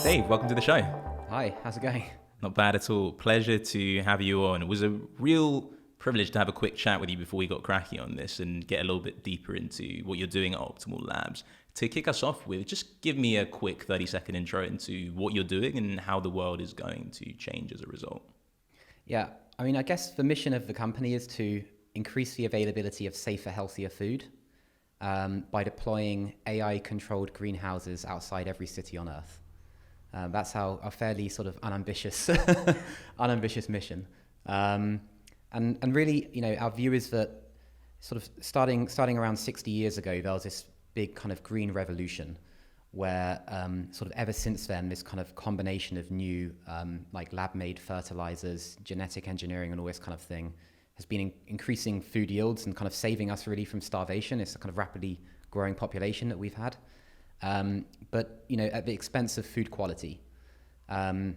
Dave, welcome to the show. Hi, how's it going? Not bad at all. Pleasure to have you on. It was a real privilege to have a quick chat with you before we got cracking on this and get a little bit deeper into what you're doing at Optimal Labs. To kick us off with, just give me a quick 30-second intro into what you're doing and how the world is going to change as a result. Yeah, I mean, I guess the mission of the company is to increase the availability of safer, healthier food by deploying AI-controlled greenhouses outside every city on Earth. That's a fairly sort of unambitious mission. And really, you know, our view is that sort of starting around 60 years ago, there was this big kind of green revolution where sort of ever since then, this kind of combination of new like lab-made fertilizers, genetic engineering and all this kind of thing has been increasing food yields and kind of saving us really from starvation. It's a kind of rapidly growing population that we've had. But, you know, at the expense of food quality and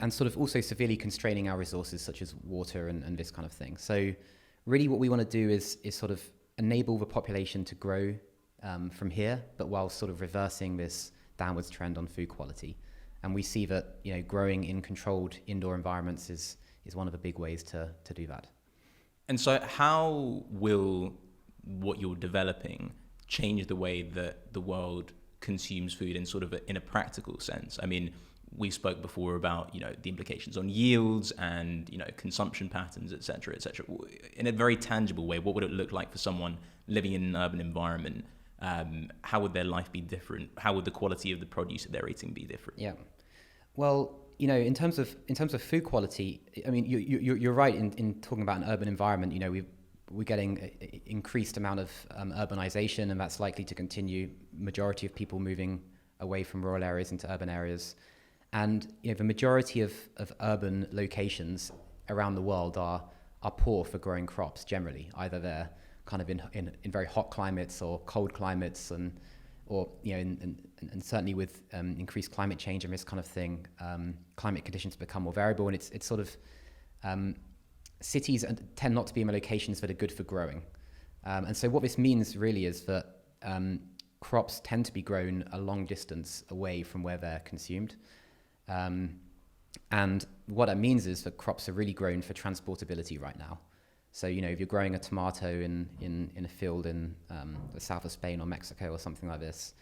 sort of also severely constraining our resources such as water and this kind of thing. So really what we want to do is sort of enable the population to grow from here, but while sort of reversing this downwards trend on food quality. And we see that, you know, growing in controlled indoor environments is one of the big ways to do that. And so how will what you're developing change the way that the world consumes food in sort of in a practical sense? I mean, we spoke before about, you know, the implications on yields and, you know, consumption patterns, et cetera, et cetera. In a very tangible way, what would it look like for someone living in an urban environment? How would their life be different? How would the quality of the produce that they're eating be different? Yeah. Well, you know, in terms of food quality, I mean, you're right in talking about an urban environment. You know, we're getting an increased amount of urbanization, and that's likely to continue. Majority of people moving away from rural areas into urban areas. And, you know, the majority of urban locations around the world are poor for growing crops generally. Either they're kind of in very hot climates or cold climates, or you know, and certainly with increased climate change and this kind of thing, climate conditions become more variable, and it's sort of cities tend not to be in locations that are good for growing. And so what this means really is that crops tend to be grown a long distance away from where they're consumed. And what that means is that crops are really grown for transportability right now. So, you know, if you're growing a tomato in a field in the south of Spain or Mexico or something like this,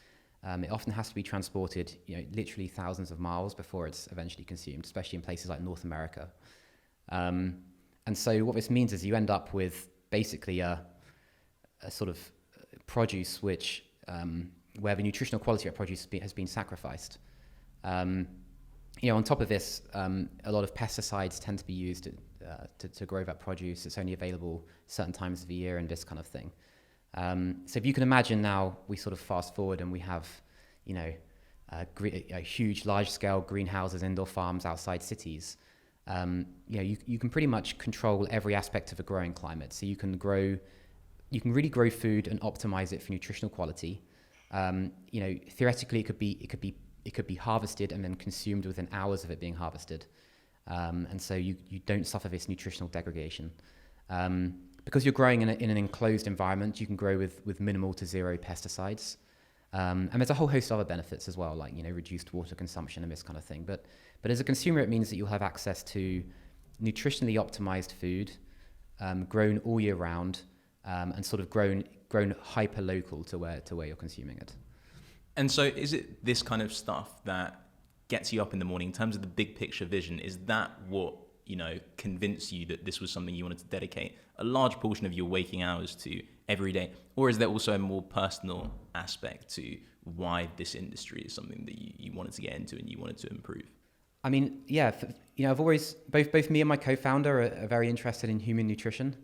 it often has to be transported, you know, literally thousands of miles before it's eventually consumed, especially in places like North America. And so what this means is you end up with basically a sort of produce which where the nutritional quality of produce has been sacrificed. You know, on top of this, a lot of pesticides tend to be used to grow that produce. It's only available certain times of the year and this kind of thing. So if you can imagine now, we sort of fast forward and we have, you know, huge, large-scale greenhouses, indoor farms outside cities. You know, you can pretty much control every aspect of a growing climate. So you can really grow food and optimize it for nutritional quality. You know, theoretically, it could be harvested and then consumed within hours of it being harvested. And so you don't suffer this nutritional degradation. Because you're growing in an enclosed environment, you can grow with minimal to zero pesticides. And there's a whole host of other benefits as well, like, you know, reduced water consumption and this kind of thing. But as a consumer, it means that you'll have access to nutritionally optimized food, grown all year round, and sort of grown hyper local to where you're consuming it. And so is it this kind of stuff that gets you up in the morning in terms of the big picture vision? Is that what, you know, convinced you that this was something you wanted to dedicate a large portion of your waking hours to every day? Or is there also a more personal aspect to why this industry is something that you wanted to get into and you wanted to improve? I mean, yeah, you know, I've always, both me and my co-founder are very interested in human nutrition.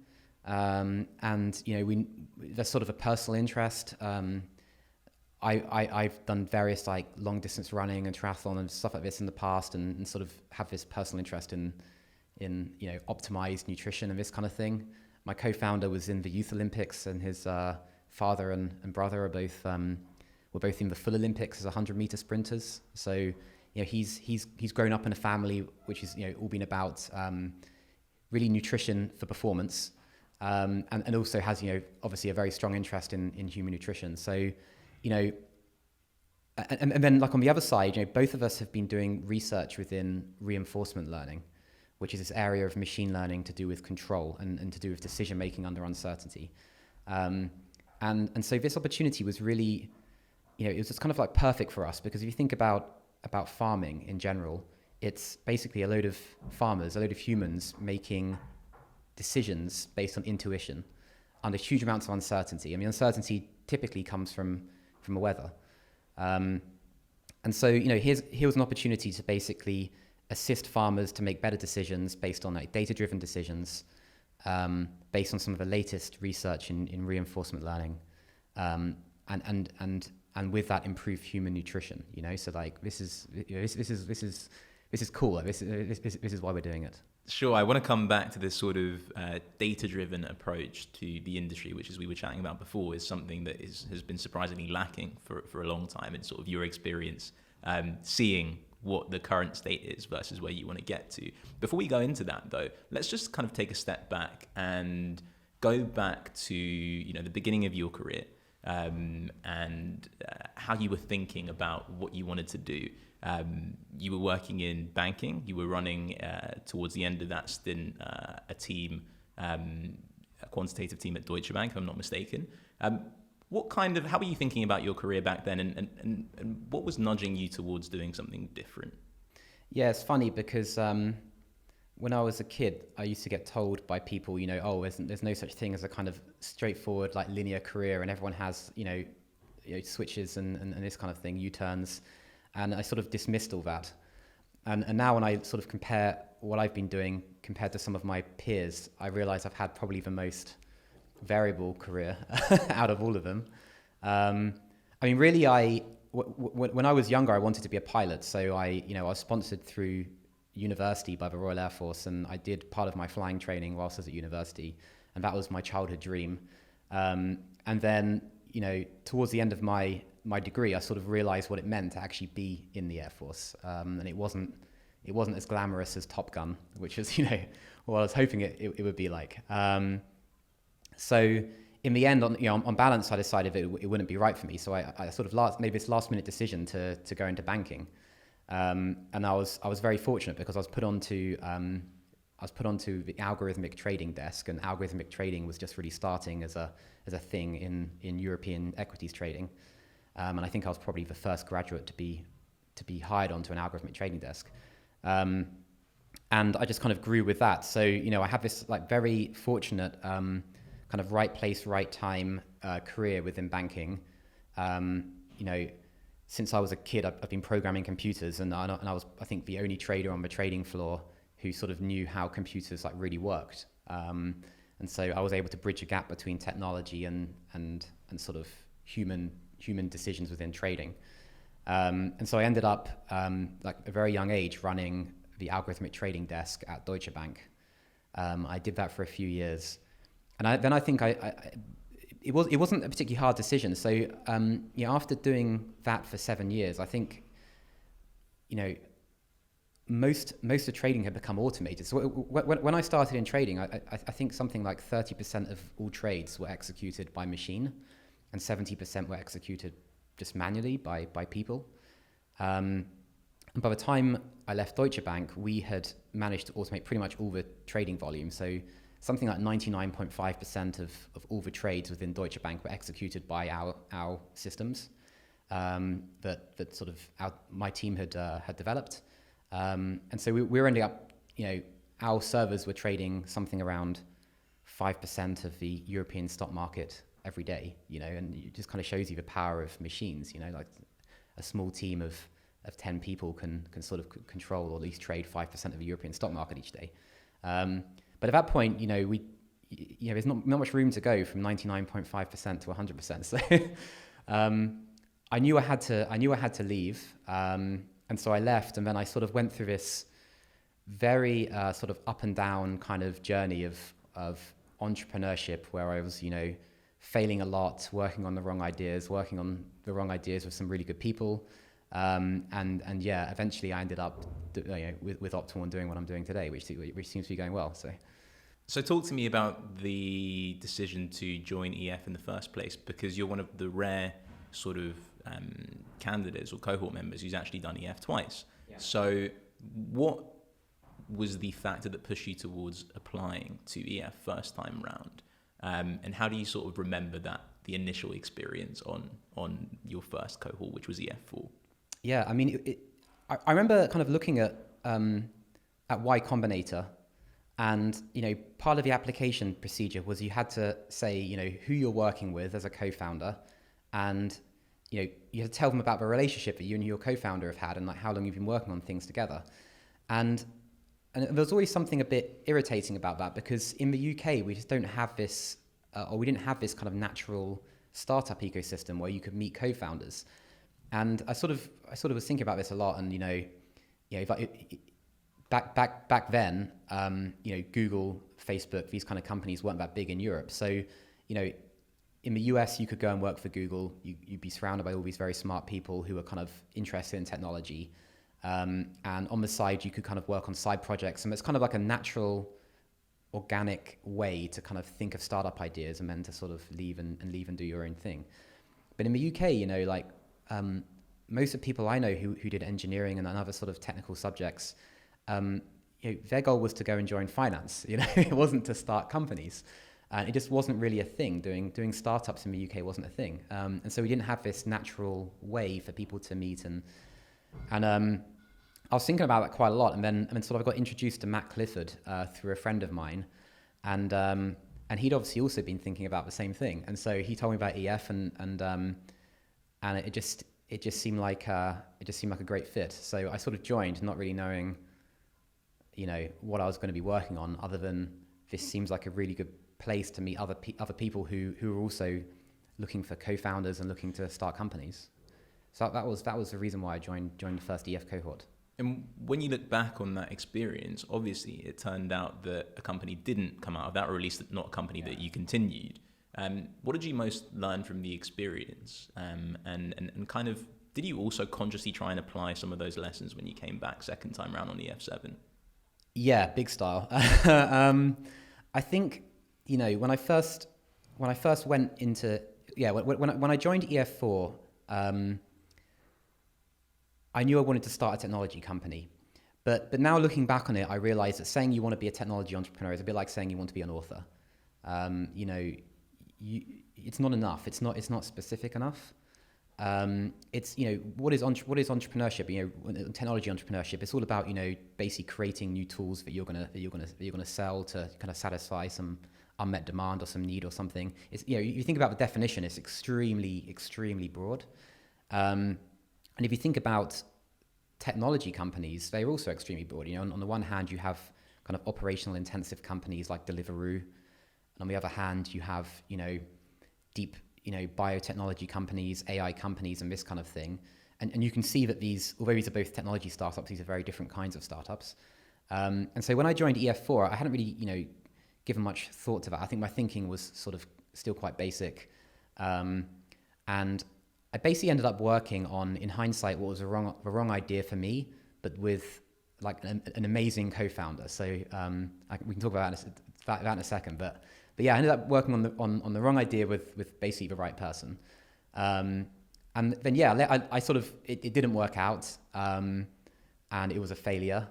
And, you know, there's sort of a personal interest. I've done various like long distance running and triathlon and stuff like this in the past, and sort of have this personal interest in you know, optimized nutrition and this kind of thing. My co-founder was in the Youth Olympics, and his father and brother were both in the full Olympics as 100-meter sprinters. So, you know, he's grown up in a family which is, you know, all been about really nutrition for performance, and also has, you know, obviously a very strong interest in human nutrition. So, you know, And then like on the other side, both of us have been doing research within reinforcement learning, which is this area of machine learning to do with control and to do with decision making under uncertainty. And so this opportunity was really, it was just kind of like perfect for us, because if you think about farming in general, it's basically a load of farmers, a load of humans making decisions based on intuition under huge amounts of uncertainty. I mean, uncertainty typically comes from the weather. And so, here was an opportunity to basically assist farmers to make better decisions based on like data-driven decisions, based on some of the latest research in reinforcement learning, and with that improve human nutrition. So like this is cool. Like, this is why we're doing it. Sure, I want to come back to this sort of data-driven approach to the industry, which, as we were chatting about before, is something that has been surprisingly lacking for a long time in sort of your experience, seeing what the current state is versus where you want to get to. Before we go into that, though, let's just kind of take a step back and go back to the beginning of your career, and how you were thinking about what you wanted to do. You were working in banking. You were running, towards the end of that stint, a team, a quantitative team at Deutsche Bank, if I'm not mistaken. How were you thinking about your career back then, and what was nudging you towards doing something different? Yeah, it's funny because when I was a kid, I used to get told by people, there's no such thing as a kind of straightforward, like linear career, and everyone has, switches and this kind of thing, U-turns. And I sort of dismissed all that. And now when I sort of compare what I've been doing compared to some of my peers, I realize I've had probably the most variable career out of all of them. Really, when I was younger, I wanted to be a pilot. So I was sponsored through university by the Royal Air Force, and I did part of my flying training whilst I was at university. And that was my childhood dream. And then, towards the end of my degree, I sort of realized what it meant to actually be in the Air Force. And it wasn't as glamorous as Top Gun, which is, what I was hoping it would be like. So in the end, on balance, I decided that it wouldn't be right for me. So I sort of made this last minute decision to go into banking. And I was very fortunate because I was put onto the algorithmic trading desk, and algorithmic trading was just really starting as a thing in European equities trading. And I think I was probably the first graduate to be hired onto an algorithmic trading desk. And I just kind of grew with that. So, I have this like very fortunate kind of right place, right time career within banking. Since I was a kid, I've been programming computers, and I was, I think, the only trader on the trading floor who sort of knew how computers like really worked. And so I was able to bridge a gap between technology and sort of human decisions within trading. And so I ended up, like a very young age, running the algorithmic trading desk at Deutsche Bank. I did that for a few years. And then I think it wasn't a particularly hard decision. So, after doing that for 7 years, I think, most of trading had become automated. So when I started in trading, I think something like 30% of all trades were executed by machine, and 70% were executed just manually by people. And by the time I left Deutsche Bank, we had managed to automate pretty much all the trading volume. So something like 99.5% of all the trades within Deutsche Bank were executed by our systems that sort of my team had developed. And so we were ending up, our servers were trading something around 5% of the European stock market every day, and it just kind of shows you the power of machines, like a small team of 10 people can sort of control or at least trade 5% of the European stock market each day. But at that point, there's not much room to go from 99.5% to 100%. So I knew I had to leave. And so I left, and then I sort of went through this very sort of up and down kind of journey of entrepreneurship, where I was, failing a lot, working on the wrong ideas with some really good people. And eventually I ended up with Optimal and doing what I'm doing today, which seems to be going well. So talk to me about the decision to join EF in the first place, because you're one of the rare sort of candidates or cohort members who's actually done EF twice. Yeah. So what was the factor that pushed you towards applying to EF first time round? And how do you sort of remember that, the initial experience on your first cohort, which was EF4? Yeah, I mean, I remember kind of looking at Y Combinator, and, you know, part of the application procedure was you had to say, you know, who you're working with as a co-founder, and, you know, you had to tell them about the relationship that you and your co-founder have had and like how long you've been working on things together. And there was always something a bit irritating about that, because in the UK, we just don't have this, or we didn't have this kind of natural startup ecosystem where you could meet co-founders. And I sort of was thinking about this a lot, and, you know, back then, you know, Google, Facebook, these kind of companies weren't that big in Europe. So, you know, in the US, you could go and work for Google. You'd be surrounded by all these very smart people who are kind of interested in technology. And on the side, you could kind of work on side projects. And it's kind of like a natural, organic way to kind of think of startup ideas and then to sort of leave and do your own thing. But in the UK, you know, like most of the people I know who did engineering and other sort of technical subjects, you know, their goal was to go and join finance. You know, it wasn't to start companies. And it just wasn't really a thing. Doing startups in the UK wasn't a thing. And so we didn't have this natural way for people to meet. And I was thinking about that quite a lot. And then sort of I got introduced to Matt Clifford through a friend of mine. And he'd obviously also been thinking about the same thing. And so he told me about EF, and it just seemed like a great fit. So I sort of joined, not really knowing, you know, what I was going to be working on, other than this seems like a really good place to meet other people who are also looking for co-founders and looking to start companies. So that was the reason why I joined the first EF cohort. And when you look back on that experience, obviously it turned out that a company didn't come out of that, or at least not a company that you continued. What did you most learn from the experience? And kind of, did you also consciously try and apply some of those lessons when you came back second time round on EF7? Yeah, big style. I think, you know, when I first went into, when I joined EF4, I knew I wanted to start a technology company. But now looking back on it, I realized that saying you want to be a technology entrepreneur is a bit like saying you want to be an author. You know, it's not enough. It's not specific enough. It's, you know, what is entrepreneurship? You know, technology entrepreneurship. It's all about, you know, basically creating new tools that you're gonna sell to kind of satisfy some unmet demand or some need or something. It's, you know, you think about the definition, it's extremely broad. And if you think about technology companies, they're also extremely broad. You know, on the one hand, you have kind of operational intensive companies like Deliveroo, and on the other hand, you have, you know, deep, you know, biotechnology companies, AI companies, and this kind of thing. And you can see that although these are both technology startups, these are very different kinds of startups. And so when I joined EF4, I hadn't really, you know, given much thought to that. I think my thinking was sort of still quite basic. And I basically ended up working on, in hindsight, what was the wrong idea for me, but with like an amazing co-founder. So we can talk about that in a second. But yeah, I ended up working on the wrong idea with basically the right person. And then yeah, I sort of it didn't work out, and it was a failure.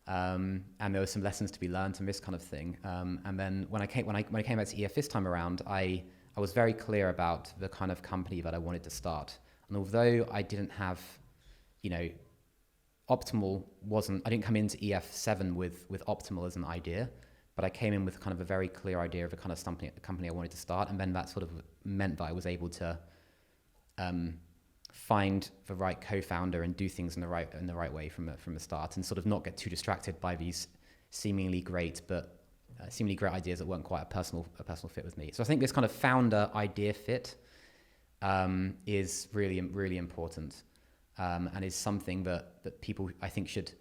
And there were some lessons to be learned and this kind of thing. And then when I came back to EF this time around, I was very clear about the kind of company that I wanted to start. And although I didn't have, you know, I didn't come into EF7 with optimal as an idea, but I came in with kind of a very clear idea of the kind of company I wanted to start. And then that sort of meant that I was able to find the right co-founder and do things in the right way from the start, and sort of not get too distracted by these seemingly great ideas that weren't quite a personal fit with me. So I think this kind of founder idea fit is really important, and is something that people, I think, should.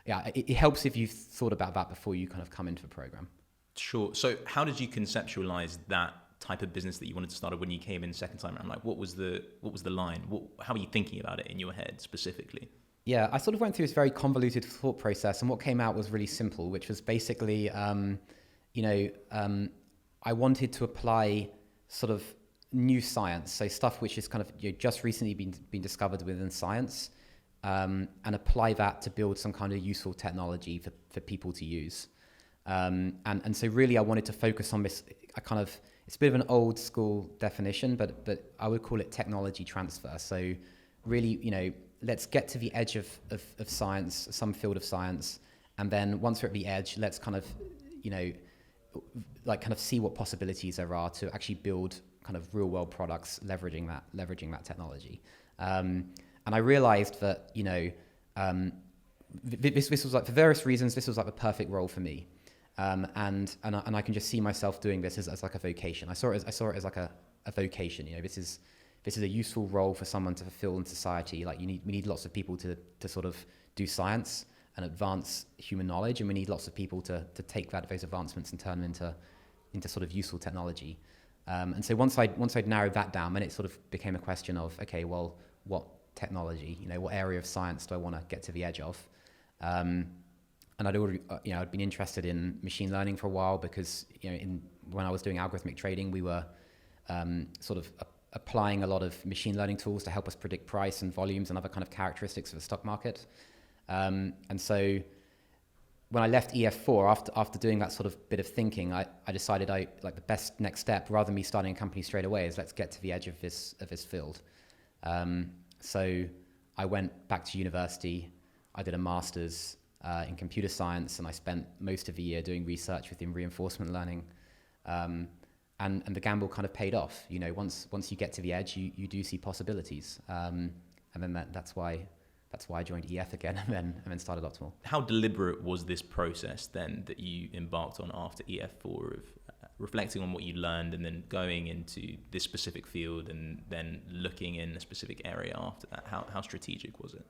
Yeah, it helps if you've thought about that before you kind of come into the program. Sure. So how did you conceptualize that type of business that you wanted to start when you came in second time around? Like, what was the line? How were you thinking about it in your head specifically? Yeah, I sort of went through this very convoluted thought process, and what came out was really simple, which was basically, I wanted to apply sort of new science, so stuff which is kind of just recently been discovered within science, and apply that to build some kind of useful technology for people to use. And so really I wanted to focus on this, it's a bit of an old school definition, but I would call it technology transfer. So really, let's get to the edge of science, some field of science, and then once we're at the edge, let's kind of see what possibilities there are to actually build kind of real world products leveraging that technology. And I realized that, this was like, for various reasons, this was like the perfect role for me. And I can just see myself doing this as like a vocation. I saw it as like a vocation. This is a useful role for someone to fulfill in society. Like we need lots of people to sort of do science and advance human knowledge, and we need lots of people to take those advancements and turn them into sort of useful technology. And so once I'd narrowed that down, then it sort of became a question of, okay, well, what technology? What area of science do I want to get to the edge of? And I'd already, I'd been interested in machine learning for a while because, when I was doing algorithmic trading, we were sort of applying a lot of machine learning tools to help us predict price and volumes and other kind of characteristics of the stock market. And so when I left EF4, after doing that sort of bit of thinking, I decided the best next step, rather than me starting a company straight away, is let's get to the edge of this field. So I went back to university. I did a master's in computer science, and I spent most of the year doing research within reinforcement learning. And the gamble kind of paid off. Once you get to the edge, you do see possibilities. And then that's why I joined EF again and then started Optimal. How deliberate was this process then that you embarked on after EF4 of reflecting on what you learned and then going into this specific field and then looking in a specific area after that? How strategic was it?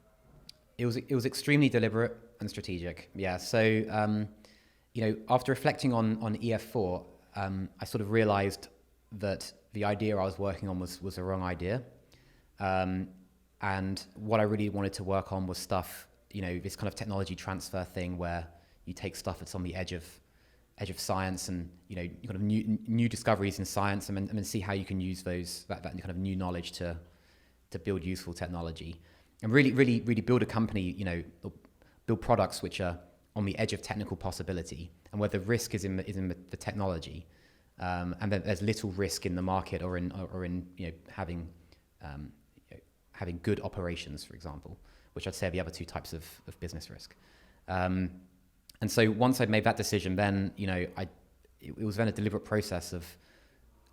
It was extremely deliberate and strategic. Yeah. So, after reflecting on EF4, I sort of realized that the idea I was working on was the wrong idea. And what I really wanted to work on was stuff, this kind of technology transfer thing where you take stuff that's on the edge of science and, kind of new discoveries in science and then see how you can use that kind of new knowledge to build useful technology and really build a company, build products which are on the edge of technical possibility and where the risk is in the technology. And then there's little risk in the market or in having good operations, for example, which I'd say are the other two types of business risk. And so once I'd made that decision, then, it was then a deliberate process of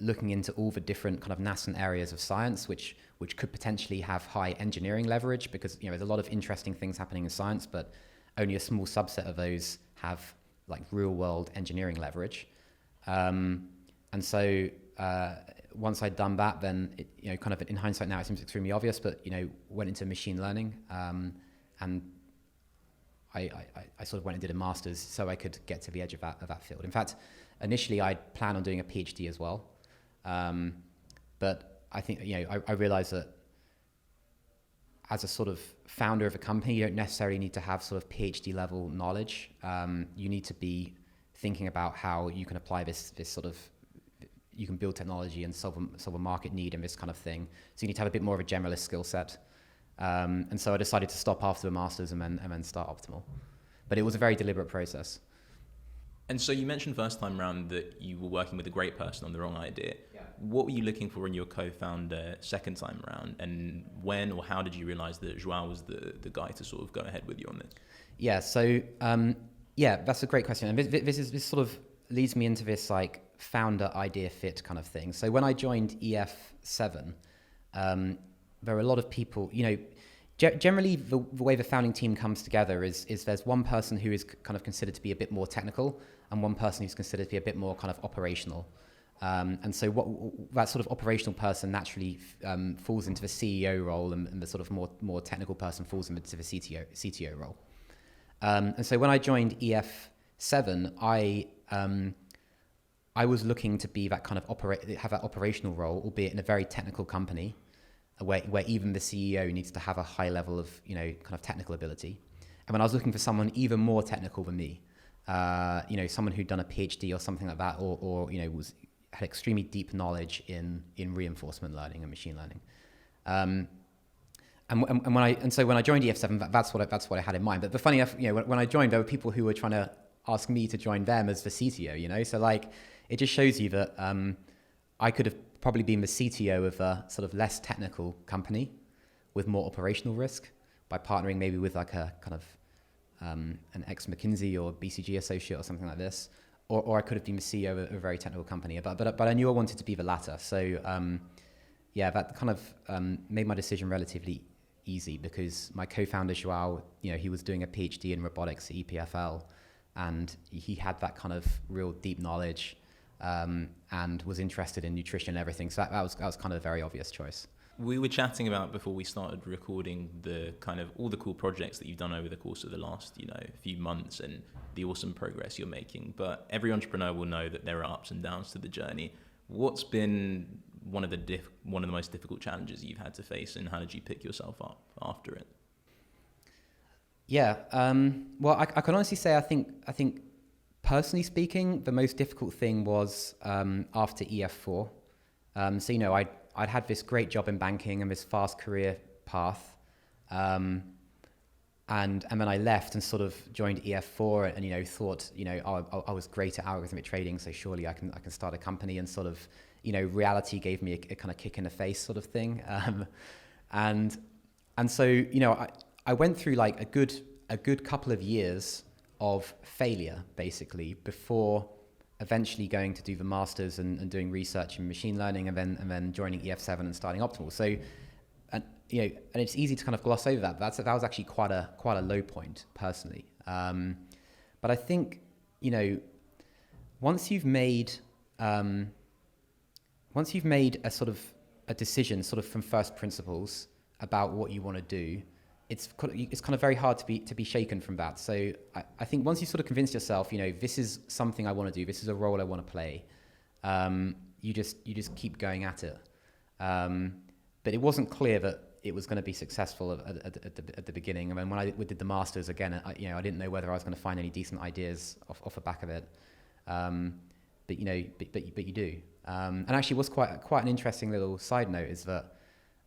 looking into all the different kind of nascent areas of science, which could potentially have high engineering leverage because, there's a lot of interesting things happening in science, but only a small subset of those have like real world engineering leverage. And so, once I'd done that, then it, kind of in hindsight now, it seems extremely obvious, but, went into machine learning, and I sort of went and did a master's so I could get to the edge of that field. In fact, initially I'd planned on doing a PhD as well. But I think, I realized that as a sort of founder of a company, you don't necessarily need to have sort of PhD level knowledge. You need to be thinking about how you can apply this sort of, you can build technology and solve a market need and this kind of thing. So you need to have a bit more of a generalist skill set. And so I decided to stop after the masters and then start Optimal. But it was a very deliberate process. And so you mentioned first time round that you were working with a great person on the wrong idea. Yeah. What were you looking for in your co-founder second time round? And when or how did you realize that Joao was the guy to sort of go ahead with you on this? Yeah, so that's a great question. And this sort of leads me into this like founder idea fit kind of thing. So when I joined EF7, there are a lot of people, generally the way the founding team comes together is there's one person who is kind of considered to be a bit more technical and one person who's considered to be a bit more kind of operational. And so that sort of operational person naturally falls into the CEO role and the sort of more technical person falls into the CTO role. And so when I joined EF7, I was looking to be that kind of have that operational role, albeit in a very technical company, where even the CEO needs to have a high level of kind of technical ability. And when I was looking for someone even more technical than me, someone who'd done a PhD or something like that, or was had extremely deep knowledge in reinforcement learning and machine learning. So when I joined EF7, that's what I had in mind. But funny enough, when I joined, there were people who were trying to ask me to join them as the CTO. So like it just shows you that I could have probably been the CTO of a sort of less technical company with more operational risk by partnering maybe with like a kind of an ex-McKinsey or BCG associate or something like this, or I could have been the CEO of a very technical company. But I knew I wanted to be the latter. So that kind of made my decision relatively easy, because my co-founder Joao, he was doing a PhD in robotics at EPFL, and he had that kind of real deep knowledge and was interested in nutrition and everything. So that was kind of a very obvious choice. We were chatting about before we started recording the kind of all the cool projects that you've done over the course of the last few months and the awesome progress you're making. But every entrepreneur will know that there are ups and downs to the journey. What's been one of the most difficult challenges you've had to face, and how did you pick yourself up after it? Yeah, well, I can honestly say I think personally speaking, the most difficult thing was after EF4. So I'd had this great job in banking and this fast career path, and then I left and sort of joined EF4 and thought I was great at algorithmic trading, so surely I can start a company, and sort of reality gave me a kind of kick in the face sort of thing, and so I went through like a good couple of years of failure basically before eventually going to do the masters and doing research in machine learning, and then joining EF7 and starting Optimal. So and it's easy to kind of gloss over that. But that was actually quite a low point personally. But I think once you've made a sort of a decision sort of from first principles about what you want to do, it's kind of very hard to be shaken from that. So I think once you sort of convince yourself, this is something I want to do, this is a role I want to play, you just keep going at it. But it wasn't clear that it was going to be successful at the beginning. I mean, when we did the masters again, I didn't know whether I was going to find any decent ideas off the back of it. But you do. And actually, what's quite an interesting little side note is that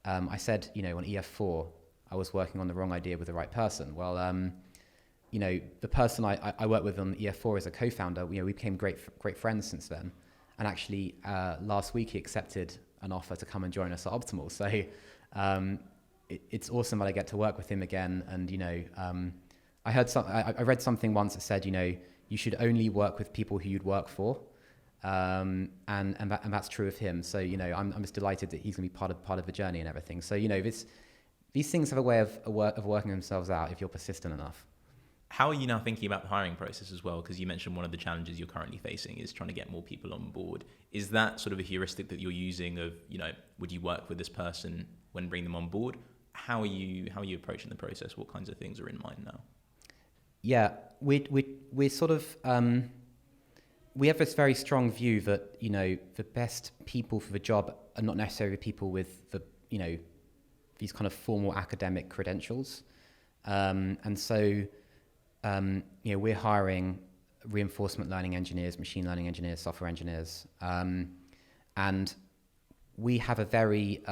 I said, on EF4, I was working on the wrong idea with the right person. Well, the person I worked with on EF4 as a co-founder, we became great friends since then. And actually, last week he accepted an offer to come and join us at Optimal. So it's awesome that I get to work with him again. And I read something once that said, you should only work with people who you'd work for. And that's true of him. So I'm just delighted that he's going to be part of the journey and everything. So these things have a way of working themselves out if you're persistent enough. How are you now thinking about the hiring process as well? Because you mentioned one of the challenges you're currently facing is trying to get more people on board. Is that sort of a heuristic that you're using of, would you work with this person when bringing them on board? How are you approaching the process? What kinds of things are in mind now? Yeah, we're sort of we have this very strong view that the best people for the job are not necessarily people with the these kind of formal academic credentials, and so we're hiring reinforcement learning engineers, machine learning engineers, software engineers, and we have a very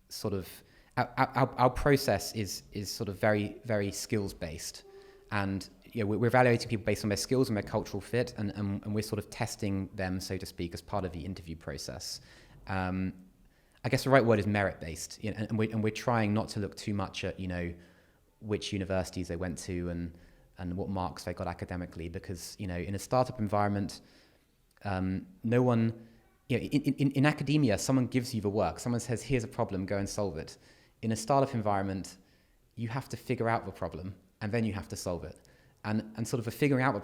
sort of our process is sort of very, very skills based, and we're evaluating people based on their skills and their cultural fit, and we're sort of testing them, so to speak, as part of the interview process. I guess the right word is merit-based, and we're trying not to look too much at which universities they went to and what marks they got academically, because in a startup environment, no one, in academia, someone gives you the work, someone says, here's a problem, go and solve it. In a startup environment, you have to figure out the problem and then you have to solve it, and sort of figuring out the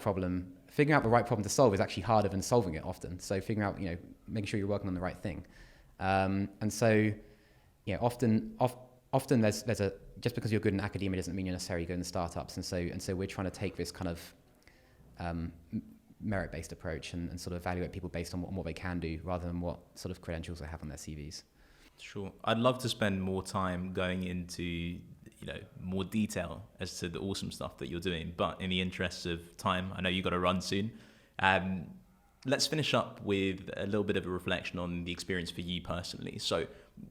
right problem to solve is actually harder than solving it often. So figuring out, making sure you're working on the right thing. And so, often there's just because you're good in academia doesn't mean you're necessarily good in startups. And so we're trying to take this kind of merit-based approach and sort of evaluate people based on what they can do rather than what sort of credentials they have on their CVs. Sure. I'd love to spend more time going into more detail as to the awesome stuff that you're doing, but in the interests of time, I know you've got to run soon. Let's finish up with a little bit of a reflection on the experience for you personally. So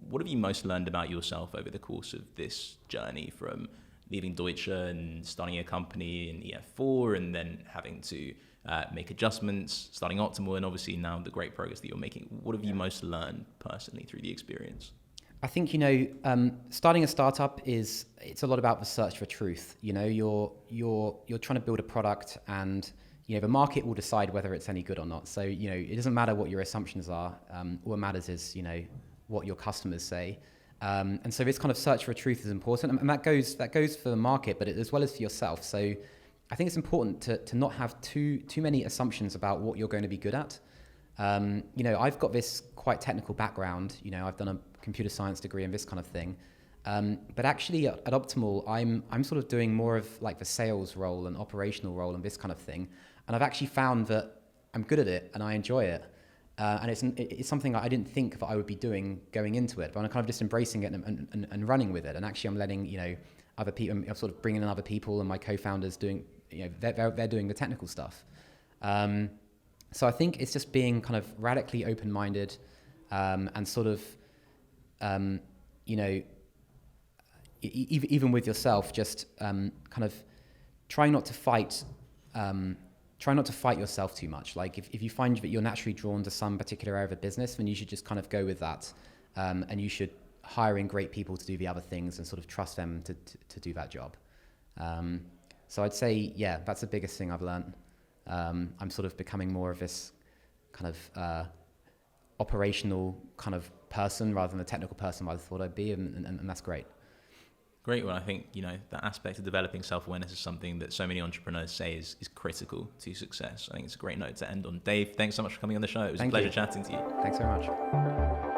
what have you most learned about yourself over the course of this journey, from leaving Deutsche and starting a company in EF4 and then having to make adjustments, starting Optimal, and obviously now the great progress that you're making? What have you most learned personally through the experience? I think, starting a startup it's a lot about the search for truth. You're trying to build a product, and the market will decide whether it's any good or not. So it doesn't matter what your assumptions are. All that matters is what your customers say. And so this kind of search for truth is important, and that goes for the market, but as well as for yourself. So I think it's important to not have too many assumptions about what you're going to be good at. I've got this quite technical background. I've done a computer science degree and this kind of thing. But actually at Optimal, I'm sort of doing more of like the sales role and operational role and this kind of thing. And I've actually found that I'm good at it and I enjoy it. And it's something I didn't think that I would be doing going into it, but I'm kind of just embracing it and running with it. And actually I'm letting, other people, I'm sort of bringing in other people, and my co-founders doing, they're doing the technical stuff. So I think it's just being kind of radically open-minded, and sort of, even with yourself, just kind of try not to fight yourself too much. Like if you find that you're naturally drawn to some particular area of a business, then you should just kind of go with that, and you should hire in great people to do the other things and sort of trust them to do that job. So I'd say, that's the biggest thing I've learned. I'm sort of becoming more of this kind of operational kind of person rather than the technical person I thought I'd be, and that's great. Great. Well, I think, that aspect of developing self-awareness is something that so many entrepreneurs say is critical to success. I think it's a great note to end on. Dave, thanks so much for coming on the show. It was a pleasure chatting to you. Thanks very much.